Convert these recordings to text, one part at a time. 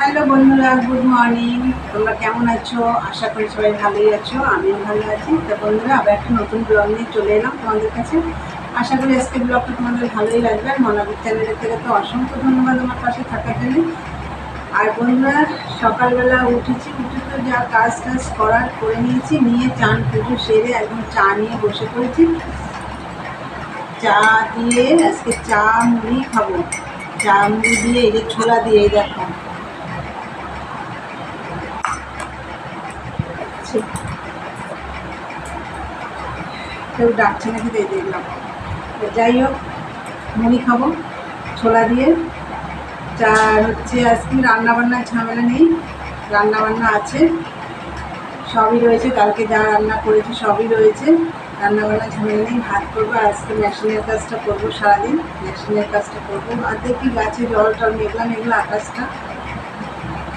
Hello বন্ধুরা, good morning. তোমরা কেমন আছো? আশা করি সবাই ভালোই আছো, আমিও ভালো আছি। তো বন্ধুরা, আবার একটা নতুন ব্লগ নিয়ে চলে এলাম তোমাদের কাছে। আশা করি আজকে ব্লগটা তোমাদের ভালোই লাগবে। আর মনাবির চ্যানেলের থেকে তো অসংখ্য ধন্যবাদ আমার পাশে থাকার জন্য। আর বন্ধুরা, সকালবেলা উঠে তো যা কাজ করার করে নিয়েছি, নিয়ে চান পুজো সেরে একদম চা নিয়ে বসে পড়েছি। চা দিয়ে আজকে চা মুড়ি খাবো। চা মুড়ি দিয়ে এই যে ছোলা দিয়ে, এই দেখো কেউ ডাকছে নাকি তাই দেখলাম। তো যাই হোক, মুড়ি খাবো ছোলা দিয়ে। চার হচ্ছে আজকে রান্নাবান্নার ঝামেলা নেই, রান্নাবান্না আছে, সবই রয়েছে। কালকে যা রান্না করেছি সবই রয়েছে, রান্নাবান্নার ঝামেলা নেই। ভাত করবো আর আজকে মেশিনের কাজটা করবো, সারাদিন মেশিনের কাজটা করবো। আর দেখি গাছে জল টল মেঘলা মেঘলা আকাশটা।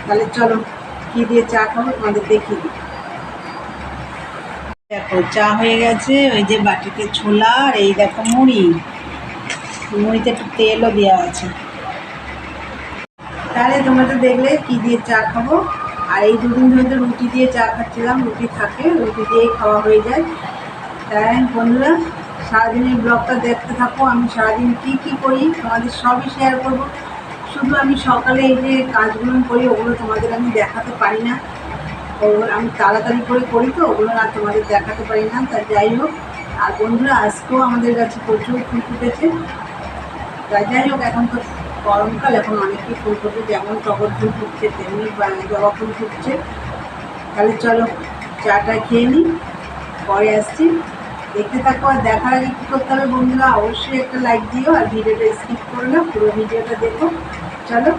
তাহলে চলো কী দিয়ে চা খাবো তোমাদের দেখিয়ে দিই। দেখো চা হয়ে গেছে, ওই যে বাটিতে ছোলা, আর এই দেখো মুড়ি, মুড়িতে একটু তেলও দেওয়া আছে। তাহলে তোমরা তো দেখলে কী দিয়ে চা খাবো। আর এই দুদিন ধরে তো রুটি দিয়ে চা খাচ্ছিলাম, রুটি থাকে, রুটি দিয়েই খাওয়া হয়ে যায়। তাই বন্ধুরা, সারাদিনের ব্লগটা দেখতে থাকো। আমি সারাদিন কী কী করি তোমাদের সবই শেয়ার করব। শুধু আমি সকালে এই যে কাজগুলো করি ওগুলো তোমাদের আমি দেখাতে পারি না, ওগুলো আমি তাড়াতাড়ি করে করি তো ওগুলো আর তোমাদের দেখাতে পারি না। তা যাই হোক, আর বন্ধুরা আজকেও আমাদের কাছে প্রচুর ফুল ফুটেছে। তাই যাই হোক, এখন তো গরমকাল, এখন অনেকই ফুল ফুটে, যেমন টগর ফুল ফুটছে তেমনি জবা ফুল ফুটছে। তাহলে চলো চাটা খেয়ে নিই, পরে আসছি। দেখতে থাকো। আর দেখার আগে কী করতে হবে বন্ধুরা, অবশ্যই একটা লাইক দিও, আর ভিডিওটা স্কিপ করো না, পুরো ভিডিওটা দেখো। চলো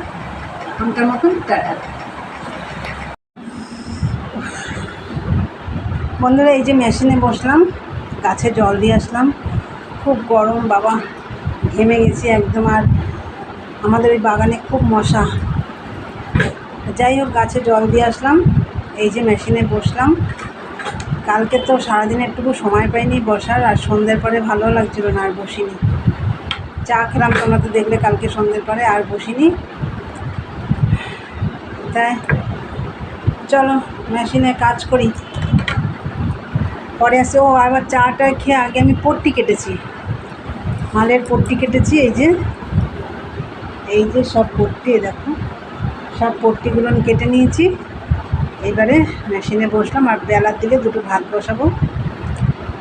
এখনকার মতন টাটা। বন্ধুরা, এই যে মেশিনে বসলাম, গাছে জল দিয়ে আসলাম। খুব গরম বাবা, ঘেমে গেছি একদম। আর আমাদের ওই বাগানে খুব মশা। যাই হোক, গাছে জল দিয়ে আসলাম, এই যে মেশিনে বসলাম। কালকে তো সারাদিন একটুকু সময় পাইনি বসার, আর সন্ধ্যের পরে ভালো লাগছিল না, আর বসিনি। চা খেলাম, তোমরা তো দেখলে কালকে সন্ধ্যের পরে, আর বসিনি। তাই চলো মেশিনে কাজ করি, পরে আসে। ও আবার চাটা খেয়ে আগে আমি পট্টি কেটেছি, মালের পট্টি কেটেছি। এই যে সব পট্টি, দেখো সব পট্টিগুলো আমি কেটে নিয়েছি। এবারে মেশিনে বসলাম, আর বেলার দিকে দুটো ভাত বসাবো।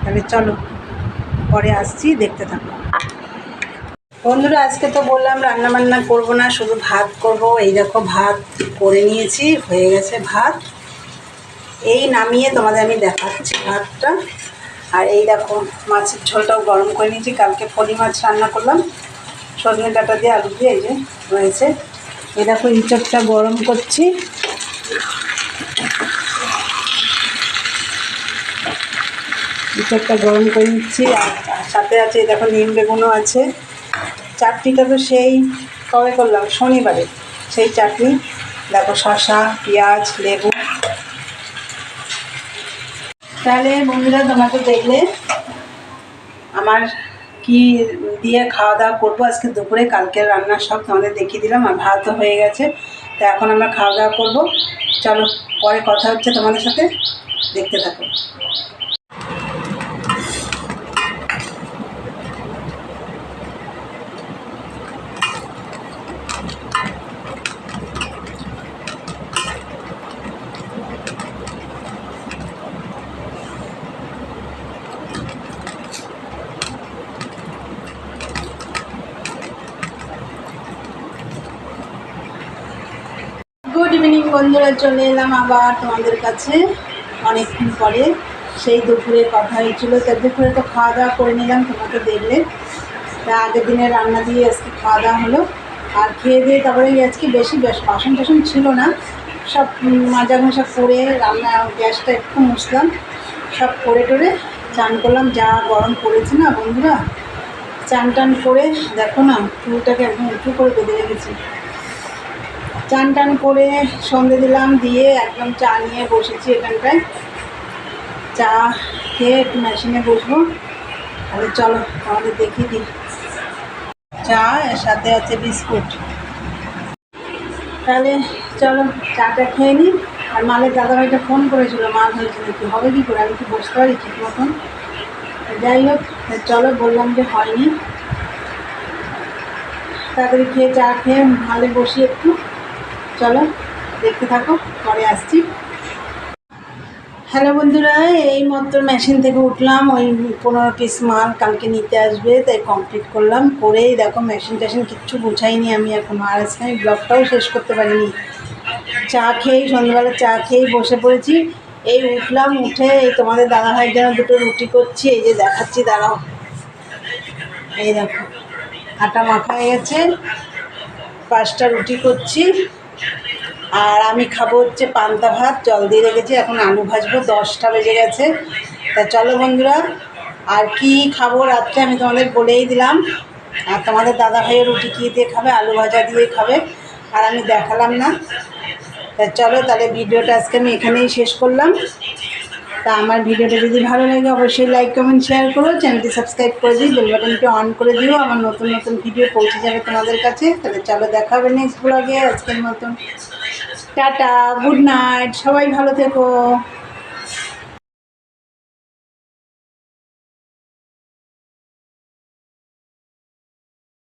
তাহলে চলো পরে আসছি, দেখতে থাকো বন্ধুরা। আজকে তো বললাম রান্নাবান্না করবো না, শুধু ভাত করব। এই দেখো ভাত করে নিয়েছি, হয়ে গেছে ভাত। এই নামিয়ে তোমাদের আমি দেখাচ্ছি ভাতটা। আর এই দেখো মাছের ঝোলটাও গরম করে নিয়েছি, কালকে ফলি মাছ রান্না করলাম সজনে ডাঁটা দিয়ে, আলু দিয়ে। এই যে রয়েছে। এই দেখো ইঁচড়টা গরম করছি। ইঁচড়টা গরম করে নিচ্ছি, আর সাথে আছে এই দেখো নিম বেগুনও আছে। চাটনিটা তো সেই কবে করলাম, শনিবারে, সেই চাটনি। দেখো শসা, পেঁয়াজ, লেবু। তাহলে বন্ধুরা, তোমরা তো দেখলে আমার কি দিয়ে খাওয়া দাওয়া করবো আজকে দুপুরে। কালকের রান্নার সব তোমাদের দেখিয়ে দিলাম, আর ভাতও হয়ে গেছে। তা এখন আমরা খাওয়া দাওয়া করবো। চলো পরে কথা হচ্ছে তোমাদের সাথে, দেখতে থাকো। গুড ইভিনিং বন্ধুরা, চলে এলাম আবার তোমাদের কাছে অনেকক্ষণ পরে। সেই দুপুরে কথা হয়েছিল, তা দুপুরে তো খাওয়া দাওয়া করে নিলাম, তোমাকে দেখলে। তা আগের দিনের রান্না দিয়ে আজকে খাওয়া দাওয়া হলো। আর খেয়ে দিয়ে তারপরে আজকে বেশ বাসন টাসন ছিল না, সব মাজা ঘষা করে রান্না গ্যাসটা একটু মুছলাম, সব করে টোরে চান করলাম। যা গরম পড়েছে না বন্ধুরা, চান টান করে দেখো না চুলটাকে একদম উঁচু করে বেঁধে রেখেছি। চান টান করে সন্ধে দিলাম, দিয়ে একদম চা নিয়ে বসেছি এখানটায়। চা খেয়ে একটু মেশিনে বসবো। তাহলে চলো আমাদের দেখিয়ে দিই। চা এর সাথে আছে বিস্কুট। তাহলে চলো চাটা খেয়ে নিই। আর মালের দাদাভাইটা ফোন করেছিল, মাল হয়েছে নাকি, হবে কী করে, আমি কি বসতে পারি ঠিক মতন। যাই হোক চলো, বললাম যে হয়নি। তাড়াতাড়ি খেয়ে চা খেয়ে মালে বসি একটু। চলো দেখতে থাকো, পরে আসছি। হ্যালো বন্ধুরা, এই মাত্র মেশিন থেকে উঠলাম। ওই 15 পিস মাল কালকে নিতে আসবে, তাই কমপ্লিট করলাম। করেই দেখো মেশিন টেশিন কিচ্ছু গুছাইনি আমি এখনও। আর আজকে আমি ব্লগটাও শেষ করতে পারিনি। চা খেয়েই, সন্ধ্যাবেলা চা খেয়েই বসে পড়েছি। এই উঠলাম, উঠে এই তোমাদের দাদাভাইয়ের জন্য দুটো রুটি করছি। এই যে দেখাচ্ছি, দাঁড়াও। এই দেখো আটা মাখা হয়ে গেছে, 5টা রুটি করছি। আর আমি খাবো হচ্ছে পান্তা ভাত, জল দিয়ে রেখেছি, এখন আলু ভাজবো। 10টা বেজে গেছে। তা চলো বন্ধুরা, আর কি খাবো রাত্রে আমি তোমাদের বলেই দিলাম। আর তোমাদের দাদাভাইয়ের রুটি কী দিয়ে খাবে, আলু ভাজা দিয়ে খাবে, আর আমি দেখালাম না। তা চলো তাহলে ভিডিওটা আজকে আমি এখানেই শেষ করলাম। তা আমার ভিডিওটা যদি ভালো লাগে অবশ্যই লাইক কমেন্ট শেয়ার করো, চ্যানেলটি সাবস্ক্রাইব করে দিই, বেল বাটনটি অন করে দিও, আমার নতুন নতুন ভিডিও পৌঁছে যাবে তোমাদের কাছে। তাহলে চলো দেখা হবে নেক্সট ব্লগে। আজকের মতন টাটা, গুড নাইট, সবাই ভালো থেকো।